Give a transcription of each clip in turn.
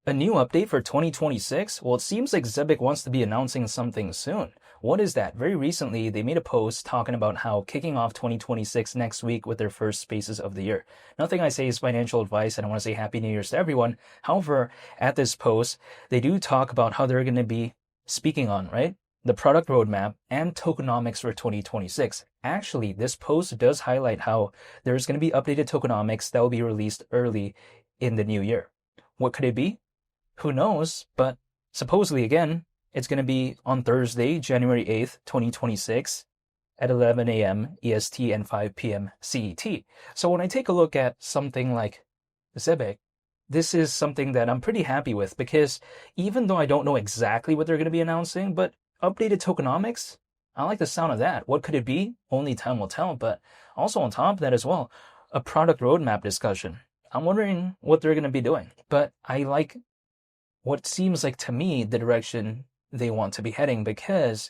A new update for 2026? Well, it seems like Zebec wants to be announcing something soon. What is that? Very recently, they made a post talking about how kicking off 2026 next week with their first spaces of the year. Nothing I say is financial advice, and I want to say Happy New Year's to everyone. However, at this post, they do talk about how they're going to be speaking on, right? The product roadmap and tokenomics for 2026. Actually, this post does highlight how there's going to be updated tokenomics that will be released early in the new year. What could it be? Who knows? But supposedly, again, it's going to be on Thursday, January 8th, 2026 at 11 a.m. EST and 5 p.m. CET. So when I take a look at something like Zebec, this is something that I'm pretty happy with because even though I don't know exactly what they're going to be announcing, but updated tokenomics, I like the sound of that. What could it be? Only time will tell. But also on top of that as well, a product roadmap discussion. I'm wondering what they're going to be doing. But I like what seems like to me the direction they want to be heading, because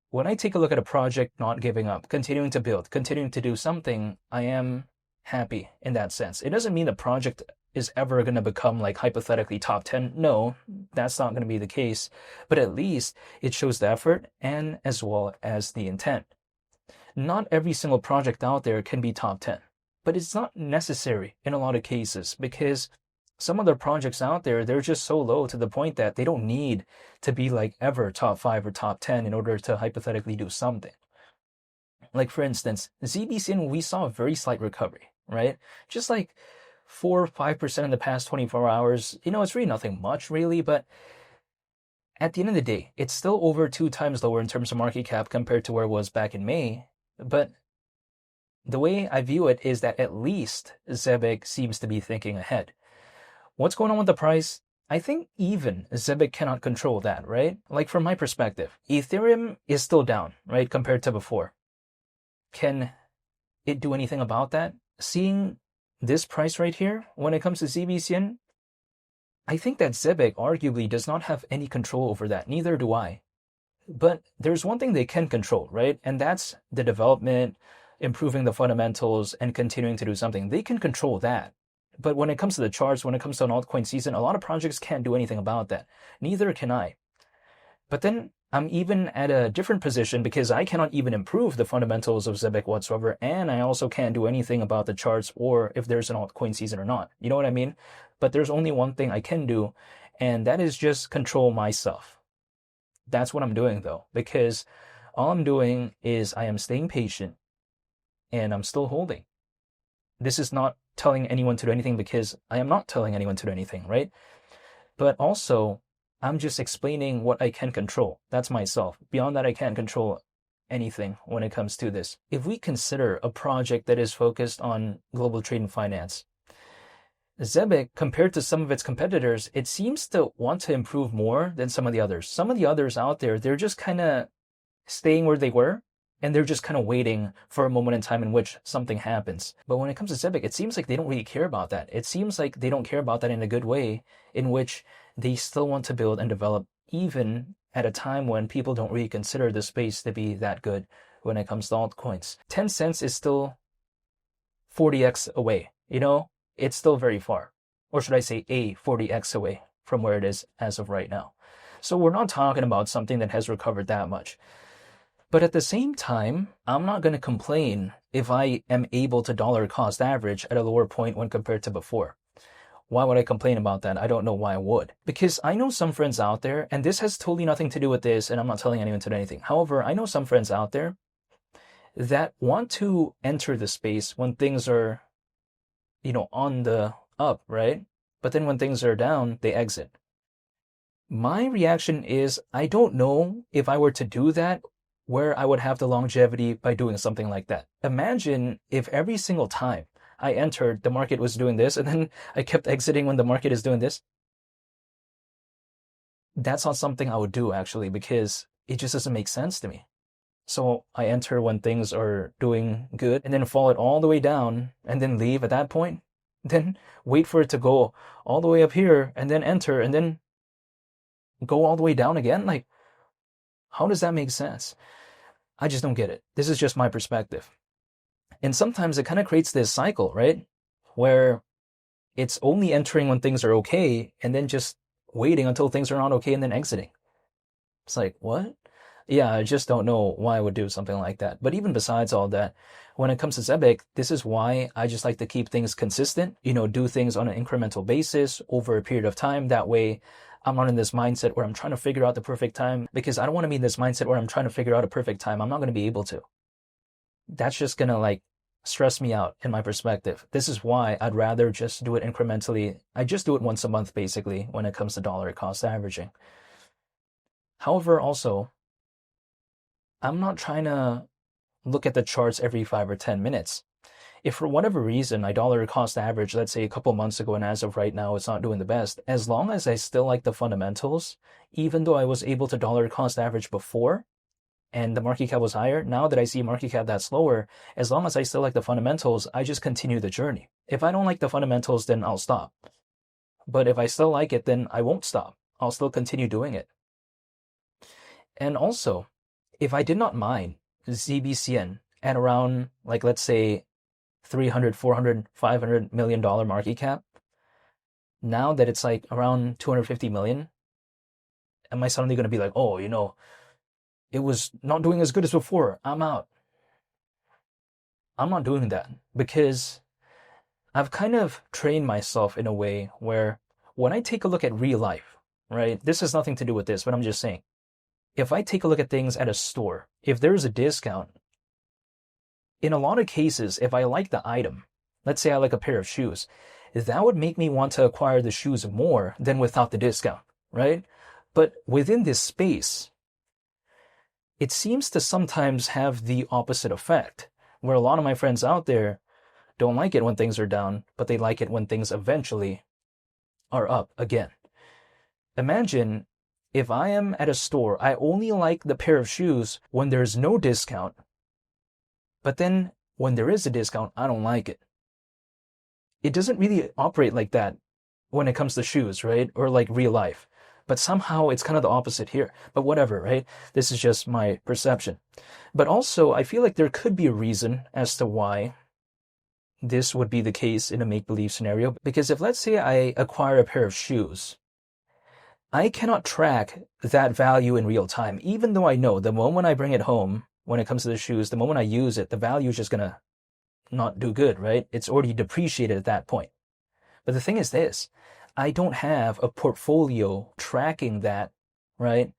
when I take a look at a project not giving up, continuing to build, continuing to do something, I am happy in that sense. It doesn't mean the project is ever going to become like hypothetically top 10. No, that's not going to be the case. But at least it shows the effort and as well as the intent. Not every single project out there can be top 10, but it's not necessary in a lot of cases because some other projects out there, they're just so low to the point that they don't need to be like ever top 5 or top 10 in order to hypothetically do something. Like for instance, ZBCN, we saw a very slight recovery, right? Just like 4 or 5% in the past 24 hours. It's really nothing much really, but at the end of the day, it's still over 2 times lower in terms of market cap compared to where it was back in May. But the way I view it is that at least Zebec seems to be thinking ahead. What's going on with the price? I think even Zebec cannot control that, right? Like from my perspective, Ethereum is still down, right, compared to before. Can it do anything about that? Seeing this price right here, when it comes to ZBCN, I think that Zebec arguably does not have any control over that. Neither do I. But there's one thing they can control, right? And that's the development, improving the fundamentals, and continuing to do something. They can control that. But when it comes to the charts, when it comes to an altcoin season, a lot of projects can't do anything about that. Neither can I. But then I'm even at a different position because I cannot even improve the fundamentals of Zebec whatsoever, and I also can't do anything about the charts or if there's an altcoin season or not. You know what I mean? But there's only one thing I can do, and that is just control myself. That's what I'm doing though, because all I'm doing is I am staying patient and I'm still holding. This is not telling anyone to do anything because I am not telling anyone to do anything, right? But also, I'm just explaining what I can control. That's myself. Beyond that, I can't control anything when it comes to this. If we consider a project that is focused on global trade and finance, Zebec, compared to some of its competitors, it seems to want to improve more than some of the others. Some of the others out there, they're just kind of staying where they were, and they're just kind of waiting for a moment in time in which something happens. But when it comes to Zebec, it seems like they don't really care about that. It seems like they don't care about that in a good way, in which they still want to build and develop, even at a time when people don't really consider the space to be that good when it comes to altcoins. 10 cents is still 40x away, It's still very far. Or should I say a 40x away from where it is as of right now. So we're not talking about something that has recovered that much. But at the same time, I'm not going to complain if I am able to dollar cost average at a lower point when compared to before. Why would I complain about that? I don't know why I would. Because I know some friends out there, and this has totally nothing to do with this, and I'm not telling anyone to do anything. However, I know some friends out there that want to enter the space when things are, on the up, right? But then when things are down, they exit. My reaction is, I don't know if I were to do that, where I would have the longevity by doing something like that. Imagine if every single time I entered, the market was doing this, and then I kept exiting when the market is doing this. That's not something I would do, actually, because it just doesn't make sense to me. So I enter when things are doing good, and then follow it all the way down, and then leave at that point. Then wait for it to go all the way up here, and then enter, and then go all the way down again. Like, how does that make sense? I just don't get it. This is just my perspective. And sometimes it kind of creates this cycle, right? Where it's only entering when things are okay and then just waiting until things are not okay and then exiting. It's like, what? Yeah, I just don't know why I would do something like that. But even besides all that, when it comes to Zebec, this is why I just like to keep things consistent, do things on an incremental basis over a period of time. That way, I'm not in this mindset where I'm trying to figure out the perfect time, because I don't want to be in this mindset where I'm trying to figure out a perfect time. I'm not going to be able to. That's just going to stress me out in my perspective. This is why I'd rather just do it incrementally. I just do it once a month, basically, when it comes to dollar cost averaging. However, also, I'm not trying to look at the charts every 5 or 10 minutes. If for whatever reason I dollar cost average, let's say a couple months ago, and as of right now it's not doing the best, as long as I still like the fundamentals, even though I was able to dollar cost average before and the market cap was higher, now that I see market cap that's lower, as long as I still like the fundamentals, I just continue the journey. If I don't like the fundamentals, then I'll stop. But if I still like it, then I won't stop. I'll still continue doing it. And also, if I did not mine ZBCN at around, let's say, 300, 400, $500 million market cap, now that it's around 250 million, am I suddenly going to be like, oh, it was not doing as good as before, I'm out? I'm not doing that, because I've kind of trained myself in a way where when I take a look at real life, right? This has nothing to do with this, but I'm just saying, if I take a look at things at a store, if there's a discount, in a lot of cases, if I like the item, let's say I like a pair of shoes, that would make me want to acquire the shoes more than without the discount, right? But within this space, it seems to sometimes have the opposite effect, where a lot of my friends out there don't like it when things are down, but they like it when things eventually are up again. Imagine if I am at a store, I only like the pair of shoes when there's no discount, but then when there is a discount, I don't like it. It doesn't really operate like that when it comes to shoes, right? Or real life. But somehow it's kind of the opposite here. But whatever, right? This is just my perception. But also, I feel like there could be a reason as to why this would be the case in a make-believe scenario. Because if, let's say, I acquire a pair of shoes, I cannot track that value in real time, even though I know the moment I bring it home, when it comes to the shoes, the moment I use it, the value is just going to not do good, right? It's already depreciated at that point. But the thing is this, I don't have a portfolio tracking that, right,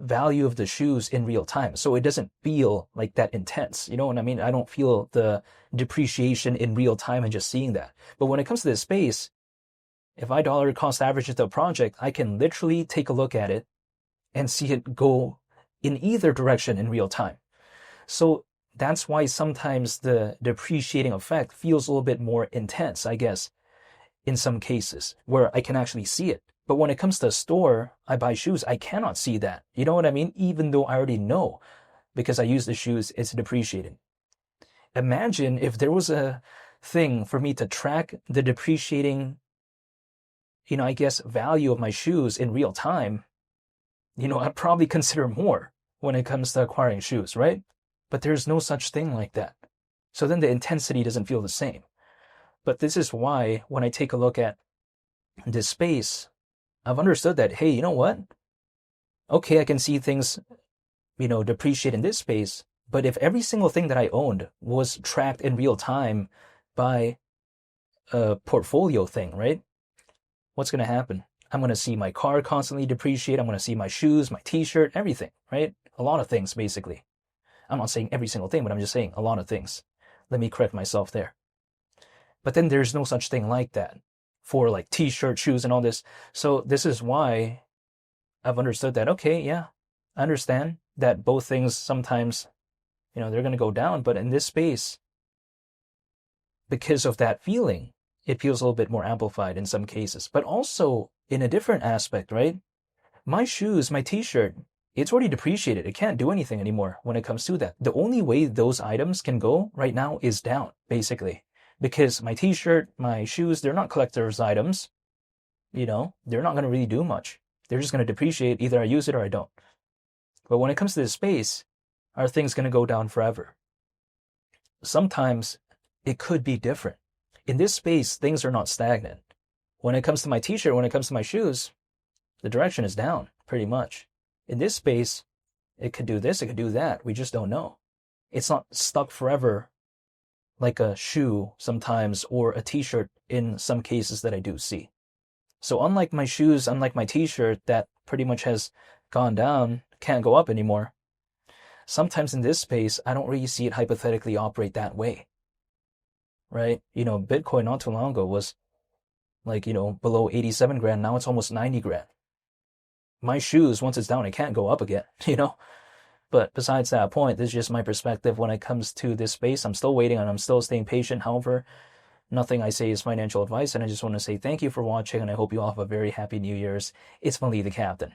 value of the shoes in real time. So it doesn't feel like that intense. You know what I mean? I don't feel the depreciation in real time and just seeing that. But when it comes to this space, if I dollar cost average the project, I can literally take a look at it and see it go in either direction in real time. So that's why sometimes the depreciating effect feels a little bit more intense, I guess, in some cases, where I can actually see it. But when it comes to a store, I buy shoes, I cannot see that. You know what I mean? Even though I already know, because I use the shoes, it's depreciated. Imagine if there was a thing for me to track the depreciating, I guess, value of my shoes in real time. I'd probably consider more when it comes to acquiring shoes, right? But there's no such thing like that. So then the intensity doesn't feel the same. But this is why when I take a look at this space, I've understood that, hey, you know what? Okay, I can see things, depreciate in this space. But if every single thing that I owned was tracked in real time by a portfolio thing, right? What's going to happen? I'm going to see my car constantly depreciate. I'm going to see my shoes, my t-shirt, everything, right? A lot of things, basically. I'm not saying every single thing, but I'm just saying a lot of things. Let me correct myself there. But then there's no such thing like that for t-shirt, shoes, and all this. So this is why I've understood that, okay, yeah, I understand that both things sometimes, they're going to go down. But in this space, because of that feeling, it feels a little bit more amplified in some cases. But also in a different aspect, right? My shoes, my t-shirt, it's already depreciated. It can't do anything anymore when it comes to that. The only way those items can go right now is down, basically. Because my t-shirt, my shoes, they're not collector's items. They're not going to really do much. They're just going to depreciate. Either I use it or I don't. But when it comes to this space, are things going to go down forever? Sometimes it could be different. In this space, things are not stagnant. When it comes to my t-shirt, when it comes to my shoes, The direction is down, pretty much. In this space, it could do this, it could do that. We just don't know. It's not stuck forever like a shoe sometimes or a t-shirt in some cases that I do see. So unlike my shoes, unlike my t-shirt that pretty much has gone down, can't go up anymore, sometimes in this space, I don't really see it hypothetically operate that way, right? Bitcoin not too long ago was like, below 87 grand. Now it's almost 90 grand. My shoes, once it's down, it can't go up again, But besides that point, this is just my perspective when it comes to this space. I'm still waiting and I'm still staying patient. However, nothing I say is financial advice. And I just want to say thank you for watching. And I hope you all have a very happy New Year's. It's Mali the Captain.